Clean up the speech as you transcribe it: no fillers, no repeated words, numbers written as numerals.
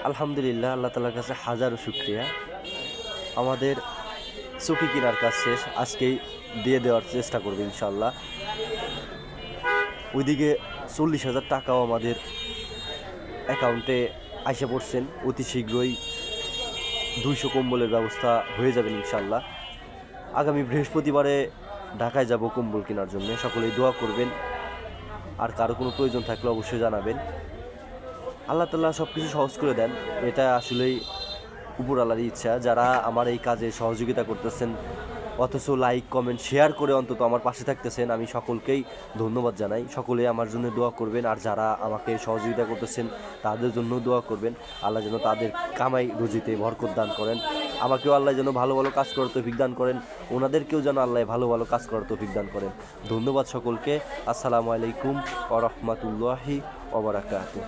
আলহামদুলিল্লাহ, আল্লাহ তাআলার কাছে হাজারো শুকরিয়া। আমাদের চকি কেনার কাজ শেষ, আজকেই দিয়ে দেওয়ার চেষ্টা করবে ইনশাআল্লাহ। ওইদিকে 40,000 টাকাও আমাদের অ্যাকাউন্টে আইসা পড়ছেন। অতি শীঘ্রই 200 কম্বলের ব্যবস্থা হয়ে যাবে ইনশাআল্লাহ। আগামী বৃহস্পতিবারে ঢাকায় যাব কম্বল কেনার জন্য। সকলেই দোয়া করবেন, আর কারো কোনো প্রয়োজন থাকলে অবশ্যই জানাবেন। আল্লাহ তাআলা সব কিছু সহজ করে দেন, এটা আসলেই উপরওয়ালারই ইচ্ছা। যারা আমার এই কাজে সহযোগিতা করতেছেন, অথচ লাইক কমেন্ট শেয়ার করে অন্তত আমার পাশে থাকতেছেন, আমি সকলকেই ধন্যবাদ জানাই। সকলে আমার জন্য দোয়া করবেন, আর যারা আমাকে সহযোগিতা করতেছেন তাদের জন্য দোয়া করবেন। আল্লাহ যেন তাদের কামাই রুজিতে বরকত দান করেন। আমাকেও আল্লাহ যেন ভালো ভালো কাজ করার তৌফিক দান করেন, ওনাদেরকেও যেন আল্লাহ ভালো ভালো কাজ করার তৌফিক দান করেন। ধন্যবাদ সকলকে। আসসালামু আলাইকুম ওয়া রাহমাতুল্লাহি ওয়া বারাকাতুহু।